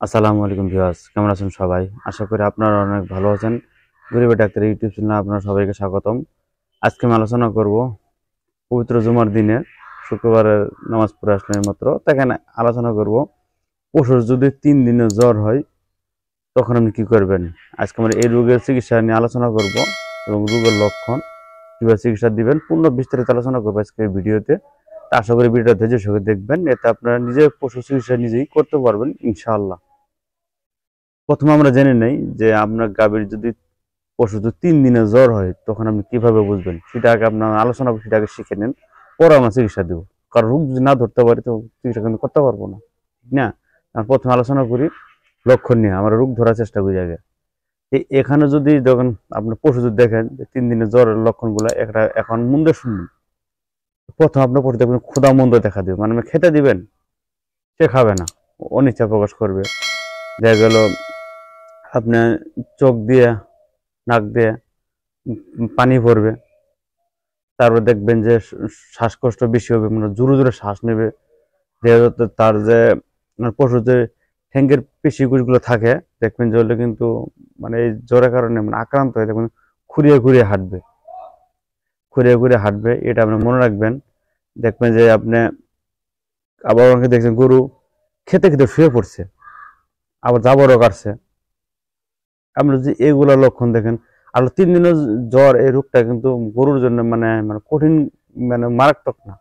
আসসালামু আলাইকুম ভিউয়ার্স, কেমন আছেন সবাই? আশা করি আপনারা অনেক ভালো আছেন। গরিবের ডাক্তার ইউটিউব চ্যানেলে আপনারা সবাইকে স্বাগতম। আজকে আমি আলোচনা করব পবিত্র জুমার দিনে শুক্রবারের নামাজ পড়ে আসলে মাত্র এখানে আলোচনা করব পশুর যদি 3 দিনে জ্বর হয় তখন আপনি কি করবেন। আজকে আমরা এই রোগের চিকিৎসা নিয়ে আলোচনা করব এবং রোগের লক্ষণ কিভাবে চিকিৎসা দিবেন পূর্ণ বিস্তারিত আলোচনা করবো আজকে এই ভিডিওতে। তা আশা করি ভিডিওটা ধৈর্য সহকারে দেখবেন, এতে আপনারা নিজে পশু চিকিৎসা নিজেই করতে পারবেন ইনশাআল্লাহ। প্রথমে আমরা জেনে নেই যে আপনার গাভীর যদি পশু যদি 3 দিনে জ্বর হয় তখন আপনি কিভাবে বুঝবেন, সেটা আগে আপনার আলোচনা সেটা আগে শিখে নেন, পরে আমরা চিকিৎসা দেবো। কারণ রোগ যদি না ধরতে পারি তো চিকিৎসা কিন্তু করতে পারবো না, ঠিক না? আমরা প্রথমে আলোচনা করি লক্ষণ নিয়ে, আমরা রোগ ধরার চেষ্টা করি আগে। এখানে যদি যখন আপনার পশু যদি দেখেন যে 3 দিনে জ্বরের লক্ষণগুলো একটা এখন মন্দে শুনবেন। প্রথম আপনার পশু দেখবেন ক্ষুধা মন্দ দেখা দেবে, মানে খেতে দিবেন সে খাবে না, অনিচ্ছা প্রকাশ করবে। দেখা গেল আপনার চোখ দিয়ে নাক দিয়ে পানি পড়বে। তারপর দেখবেন যে শ্বাসকষ্ট বেশি হবে, মানে জোরে জোরে শ্বাস নেবে। যেহেতু তার যে পশুর যে ঠ্যাঙ্গের পেশিগুলো থাকে দেখবেন যে ওগুলো কিন্তু মানে এই জ্বরের কারণে মানে আক্রান্ত হয়ে দেখবেন খুঁড়িয়ে খুঁড়িয়ে হাঁটবে, খুঁড়িয়ে খুঁড়িয়ে হাঁটবে। এটা আপনি মনে রাখবেন। দেখবেন যে আপনি আবার অনেকে দেখছেন গরু খেতে খেতে শুয়ে পড়ছে, আবার জাবরও কাটছে। আপনি যদি এগুলা লক্ষণ দেখেন, আর 3 দিনের জ্বর এই রোগটা কিন্তু গরুর জন্য মানে মানে কঠিন, মানে মারাত্মক না।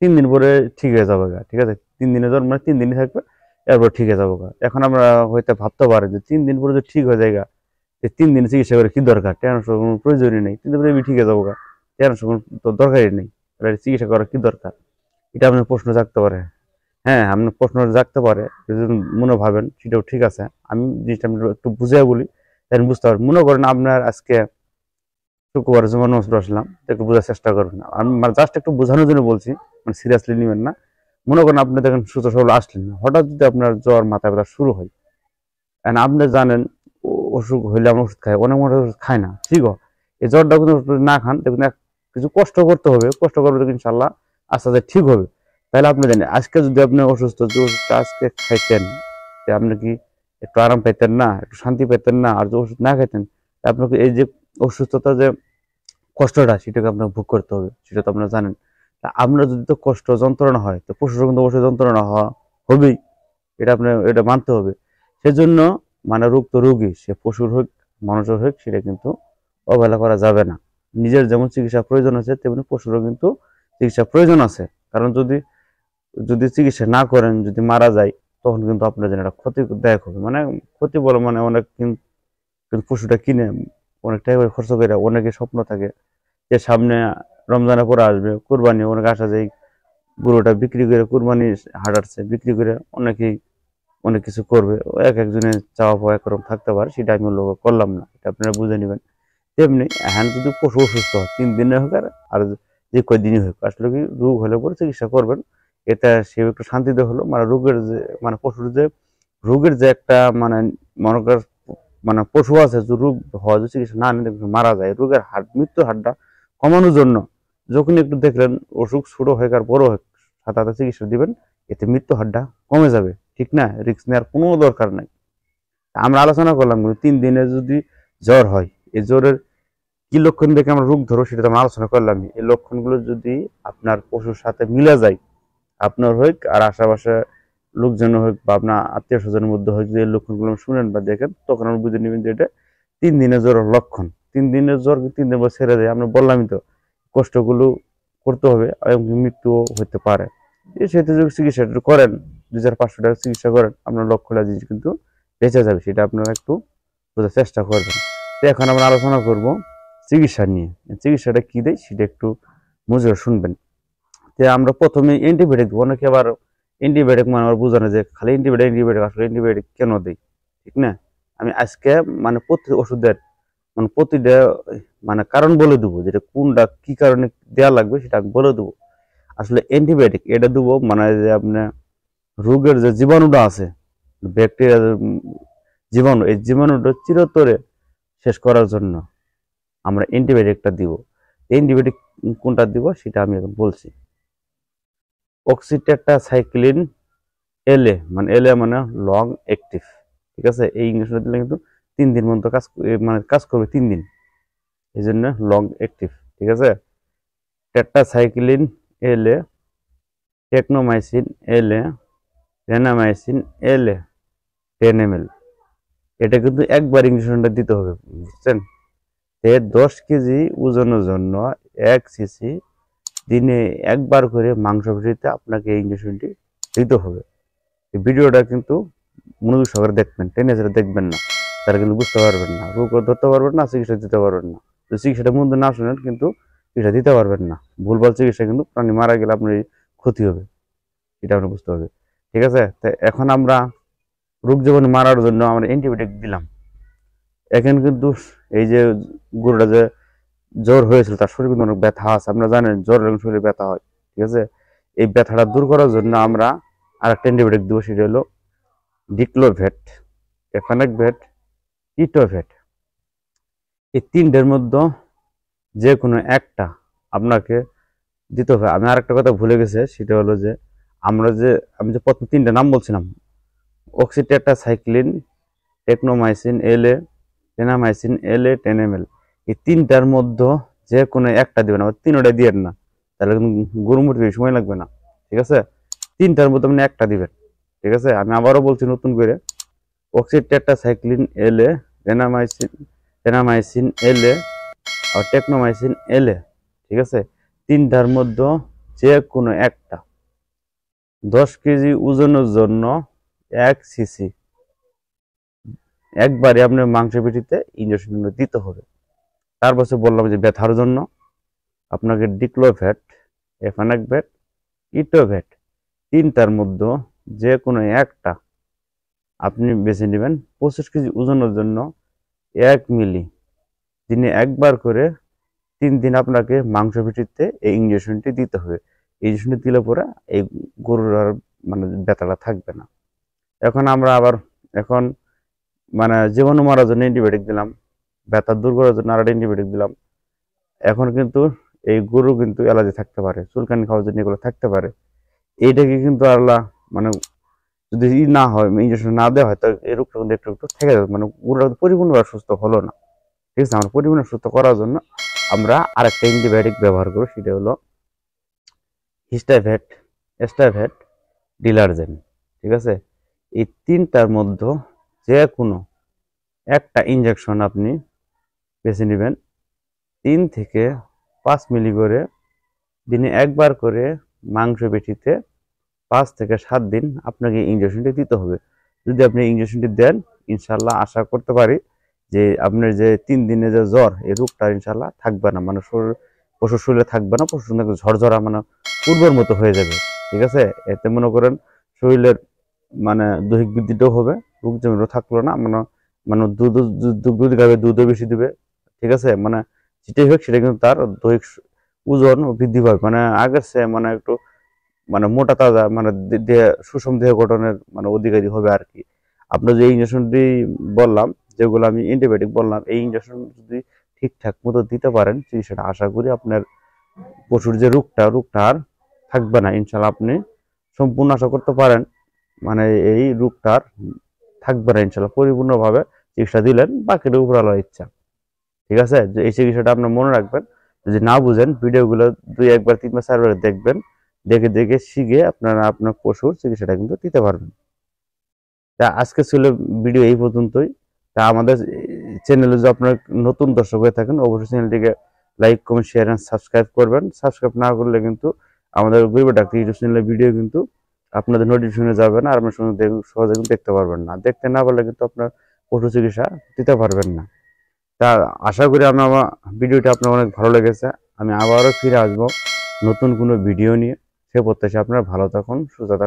3 দিন পরে ঠিক হয়ে যাবে গা, ঠিক আছে? 3 দিনের জ্বর মানে 3 দিনই থাকবে, এরপর ঠিক হয়ে যাবো গা। এখন আমরা হয়তো ভাবতে পারি যে 3 দিন পরে যদি ঠিক হয়ে যায় গা, 3 দিন চিকিৎসা করে কি দরকার, টেনশন কোনো প্রয়োজনই নেই, 3 দিন পরে ঠিক হয়ে যাবো গা, টেনশন তো দরকারই নেই, তাহলে চিকিৎসা করার কি দরকার? এটা আপনার প্রশ্ন জাগতে পারে। হ্যাঁ, আপনার প্রশ্ন জাগতে পারে, যদি মনে ভাবেন সেটাও ঠিক আছে। আমি জিনিসটা একটু বুঝিয়ে বলি, তাই বুঝতে পারবেন। মনে করেন আপনার আজকে শুক্রবার জমা নামাজ পড়ে আসলাম, একটু বোঝার চেষ্টা করবেন। আমি মানে জাস্ট একটু বোঝানোর জন্য বলছি, মানে সিরিয়াসলি নেবেন না। মনে করেন আপনি দেখেন সুস্থ সবল আসলেন, হঠাৎ যদি আপনার জ্বর মাথা ব্যথা শুরু হয়, and আপনি জানেন অসুখ হইলে আমরা ওষুধ খাই, অনেক মানুষ ওষুধ খায় না, ঠিক আছে? এই জ্বরটা কিন্তু না খান, দেখুন কিছু কষ্ট করতে হবে, কষ্ট করলে দেখুন ইনশাল্লাহ আস্তে আস্তে ঠিক হবে। তাহলে আপনি জানেন আজকে যদি আপনি অসুস্থ, যে ওষুধটা আজকে খাইতেন, আপনি কি একটু আরাম পাইতেন না, একটু শান্তি পেতেন না? আর যে ওষুধ না খাইতেন আপনাকে এই যে অসুস্থতা যে কষ্টটা সেটাকে আপনাকে ভোগ করতে হবে, সেটা তো আপনারা জানেন। তা আমরা যদি তো কষ্ট যন্ত্রণা হয় তো পশুর কিন্তু অবশ্যই যন্ত্রণা হওয়া হবেই, এটা আপনার এটা মানতে হবে। সেজন্য মানে রোগ তো রোগী, সে পশুর হোক মানুষের হোক, সেটা কিন্তু অবহেলা করা যাবে না। নিজের যেমন চিকিৎসা প্রয়োজন আছে তেমনি পশুরও কিন্তু চিকিৎসা প্রয়োজন আছে। কারণ যদি যদি চিকিৎসা না করেন, যদি মারা যায়, তখন কিন্তু আপনার জন্য একটা ক্ষতিদায়ক হবে। মানে ক্ষতি বলে মানে অনেক কিন্তু পশুটা কিনে অনেক টাকা করে খরচ করে, অনেকে স্বপ্ন থাকে যে সামনে রমজানে পরে আসবে কুরবানি, অনেক আশা যায় গরুটা বিক্রি করে কুরবানি হাঁটাচ্ছে, বিক্রি করে অনেকেই অনেক কিছু করবে। এক একজনের চাওয়া পাওয়া একরকম থাকতে পারে, সেটা আমি লোক করলাম না, এটা আপনারা বুঝে নেবেন। তেমনি হ্যাঁ, যদি পশু অসুস্থ হয় 3 দিনে হোক আর যে কয়দিনই হোক, আসলে কি রোগ হলে পরে চিকিৎসা করবেন। এটা সে একটু শান্তিতে হলো, মানে রোগের যে মানে পশুর যে রোগের যে একটা মানে মনে কর মানে পশু আছে যে রোগ হয়, যে চিকিৎসা না নিলে মারা যায়, রোগের হার মৃত্যুর হারটা কমানোর জন্য যখন একটু দেখলেন অসুখ ছোট হয়ে আর বড় হোক, সাথে সাথে চিকিৎসা দিবেন, এতে মৃত্যু হারটা কমে যাবে, ঠিক না? রিস্ক নেওয়ার কোনো দরকার নাই। আমরা আলোচনা করলাম 3 দিনে যদি জ্বর হয়, এই জ্বরের কি লক্ষণ দেখে আমরা রোগ ধরো সেটা তো আমরা আলোচনা করলাম। এই লক্ষণগুলো যদি আপনার পশুর সাথে মিলে যায়, আপনার হোক আর আশেপাশে লোকজন হোক বা আপনার আত্মীয় স্বজনের মধ্যে হোক, যদি এই লক্ষণগুলো শুনেন বা দেখেন, তখন আমরা বুঝে নেবেন যে এটা 3 দিনের জ্বরের লক্ষণ। 3 দিনের জ্বর 3 দিন পর ছেড়ে দেয়, আমরা বললামই তো কষ্টগুলো করতে হবে এবং মৃত্যুও হতে পারে। সেহেতু যদি চিকিৎসা করেন, 2500 টাকা চিকিৎসা করেন, আপনার লক্ষ্যটা জিনিস কিন্তু বেঁচে যাবে, সেটা আপনারা একটু বোঝার চেষ্টা করবেন। তো এখন আমরা আলোচনা করব চিকিৎসা নিয়ে। চিকিৎসাটা কি দেয় সেটা একটু মজুরে শুনবেন। যে আমরা প্রথমে অ্যান্টিবায়োটিক দেবো, অনেকে আবার অ্যান্টিবায়োটিক মানে আমার বোঝানো যে খালি অ্যান্টিবায়োটিক অ্যান্টিবায়োটিক, আসলে অ্যান্টিবায়োটিক কেন দেয়, ঠিক না? আমি আজকে মানে প্রতি ওষুধের মানে প্রতিটা মানে কারণ বলে দেবো, যেটা কোনটা কি কারণে দেওয়া লাগবে সেটা আমি বলে দেবো। আসলে অ্যান্টিবায়োটিক এটা দেবো মানে যে আপনার রোগের যে জীবাণুটা আছে, ব্যাকটেরিয়া জীবাণু, এই জীবাণুটা চিরতরে শেষ করার জন্য আমরা অ্যান্টিবায়োটিকটা দিব। অ্যান্টিবায়োটিক কোনটা দিব সেটা আমি এখন বলছি। অক্সিটেট্রাসাইক্লিন এলএ মানে লং অ্যাক্টিভ, ঠিক আছে। এই ইঞ্জেকশনটা দিলে কিন্তু 3 দিন মতো কাজ করবে 3 দিন, এই জন্য লং অ্যাক্টিভ, ঠিক আছে। টেট্রাসাইক্লিন এলএ, টেকনোমাইসিন এলএ, রেনামাইসিন এলএ 10 ml। এটা কিন্তু একবার ইঞ্জেকশনটা দিতে হবে, বুঝছেন। 10 কেজি ওজনের জন্য 1 সিসি দিনে একবার করে মাংস পেশিতে আপনাকে এই ইঞ্জেকশনটি দিতে হবে। এই ভিডিওটা কিন্তু মনোযোগ সহকারে দেখবেন, টেনে ছেড়ে দেখবেন না, তারা কিন্তু বুঝতে পারবেন না, রোগও ধরতে পারবেন না, চিকিৎসা দিতে পারবেন না। তো চিকিৎসাটা মধ্যে না শুনেন কিন্তু চিকিৎসা দিতে পারবেন না। ভুলভাল চিকিৎসা কিন্তু প্রাণী মারা গেলে আপনার ক্ষতি হবে, এটা আপনি বুঝতে হবে, ঠিক আছে। তো এখন আমরা রোগ জীবাণু মারার জন্য আমরা অ্যান্টিবায়োটিক দিলাম। এখন কিন্তু এই যে গরুটা যে জ্বর হয়েছিল তার শরীরে কিন্তু অনেক ব্যথা আছে, আপনারা জানেন জ্বর শরীরে ব্যথা হয়, ঠিক আছে। এই ব্যথাটা দূর করার জন্য আমরা আর একটা অ্যান্টিবায়োটিক দেবো, সেটা হলো ডিক্লোভেট, এফানেকভেট, ইটোভেট। এই 3টের মধ্যে যে কোনো একটা আপনাকে দিতে হবে। আমি আর একটা কথা ভুলে গেছি, সেটা হলো যে আমি যে প্রথম 3টে নাম বলছিলাম, অক্সিটেট্রাসাইক্লিন, টেকনোমাইসিন এলএ, টেনামাইসিন এলএ 10 ml। এই 3টার মধ্যে যে কোনো একটা দিবেন, আবার 3টা দিবেন না, তাহলে কিন্তু গরু মরতে সময় লাগবে না, ঠিক আছে। 3টার মধ্যে আপনি একটা দিবেন, ঠিক আছে। আমি আবারও বলছি নতুন করে, অক্সিটেট্রাসাইক্লিন এলএ, টেনামাইসিন এলএ আর টেকনোমাইসিন এলএ, ঠিক আছে। 3টার মধ্যে যে কোনো একটা 10 কেজি ওজনের জন্য 1 সিসি একবারে আপনার মাংস পেটিতে ইঞ্জেকশন দিতে হবে। তারপর বললাম যে ব্যথার জন্য আপনাকে ডিক্লোভেট, এফানেকভেট, ইটোভেট 3টার মধ্যে যে কোনো একটা আপনি বেছে নেবেন। 25 কেজি ওজনের জন্য 1 মিলি দিনে একবার করে 3 দিন আপনাকে মাংস পেটিতে এই ইঞ্জেকশনটি দিতে হবে। এই ইঞ্জেকশনটি দিলে পরে এই গরুর আর মানে ব্যথাটা থাকবে না। এখন মানে জীবাণু মারার জন্য অ্যান্টিবায়োটিক দিলাম, ব্যথা দূর করার জন্য আর অ্যান্টিবায়োটিক দিলাম। এখন কিন্তু এই গরু কিন্তু অ্যালার্জি থাকতে পারে, চুলকানি খাওয়ার জন্য এগুলো থাকতে পারে। এইটাকে কিন্তু আল্লাহ মানে যদি না হয়, ইঞ্জেকশন না দেওয়া হয়, তো এই রোগটা কিন্তু একটু একটু থেকে যাবে, মানে গরুটা পরিপূর্ণভাবে সুস্থ হলো না, ঠিক আছে। আমরা পরিপূর্ণ সুস্থ করার জন্য আমরা আরেকটা অ্যান্টিবায়োটিক ব্যবহার করি, সেটা হলো হিস্টাভেট, এস্টাভেট, ডিলারজেন, ঠিক আছে। এই 3টার মধ্যে যে কোনো একটা ইঞ্জেকশন আপনি বেছে নেবেন। 3 থেকে 5 মিলি করে দিনে একবার করে মাংস পেশিতে 5 থেকে 7 দিন আপনাকে ইঞ্জেকশনটি দিতে হবে। যদি আপনি ইঞ্জেকশনটি দেন, ইনশাল্লাহ আশা করতে পারি যে আপনার যে 3 দিনে যে জ্বর, এই রোগটা ইনশাল্লাহ থাকবে না, মানে পশুর শরীরে থাকবে না, পশুর ঝরঝরা মানে পূর্বের মতো হয়ে যাবে, ঠিক আছে। এতে মনে করেন শরীরের মানে দৈহিক বৃদ্ধিটাও হবে, রোগ যেমন থাকলো না, মানে মানে দুধ খাবে, দুধও বেশি দিবে, ঠিক আছে। মানে যেটাই হোক সেটা কিন্তু তার দৈহিক ওজন বৃদ্ধি পাবে, মানে আগের সে মানে একটু মানে মোটা তাজা মানে সুষম দেহ গঠনের মানে অধিকারী হবে আর কি। আপনার যে ইঞ্জেকশনটি বললাম, যেগুলো আমি অ্যান্টিবায়োটিক বললাম, এই ইঞ্জেকশন যদি ঠিকঠাক মতো দিতে পারেন, সেটা আশা করি আপনার পশুর যে রোগটা আর থাকবে না, ইনশাল্লাহ আপনি সম্পূর্ণ আশা করতে পারেন মানে এই রোগটার থাকবে না ইনশাল্লাহ। পরিপূর্ণভাবে চিকিৎসা দিলেন, বাকিটা উপরওয়ালার ইচ্ছা, ঠিক আছে। যে এই চিকিৎসাটা আপনার মনে রাখবেন, যদি না বুঝেন ভিডিওগুলো 2-1 বার 3 বার 4 বার দেখবেন, দেখে দেখে শিখে আপনারা আপনার পশুর চিকিৎসাটা কিন্তু দিতে পারবেন। তা আজকে ছিল ভিডিও এই পর্যন্তই। তা আমাদের চ্যানেলে যদি আপনার নতুন দর্শক হয়ে থাকেন, অবশ্যই চ্যানেলটিকে like, comment, share and subscribe করবেন। সাবস্ক্রাইব না করলে কিন্তু আমাদের গরিব ডাক্তার ইউটিউব চ্যানেলের ভিডিও কিন্তু আপনাদের নোটিফিকেশনে যাবে না, আর আপনার সঙ্গে সহজে কিন্তু দেখতে পারবেন না। দেখতে না পারলে কিন্তু আপনার পশু চিকিৎসা দিতে পারবেন না। তা আশা করি আমার ভিডিওটা আপনার অনেক ভালো লেগেছে। আমি আবারও ফিরে আসবো নতুন কোনো ভিডিও নিয়ে। সে প্রত্যাশা আপনারা ভালো থাকুন, সুস্থ থাকুন।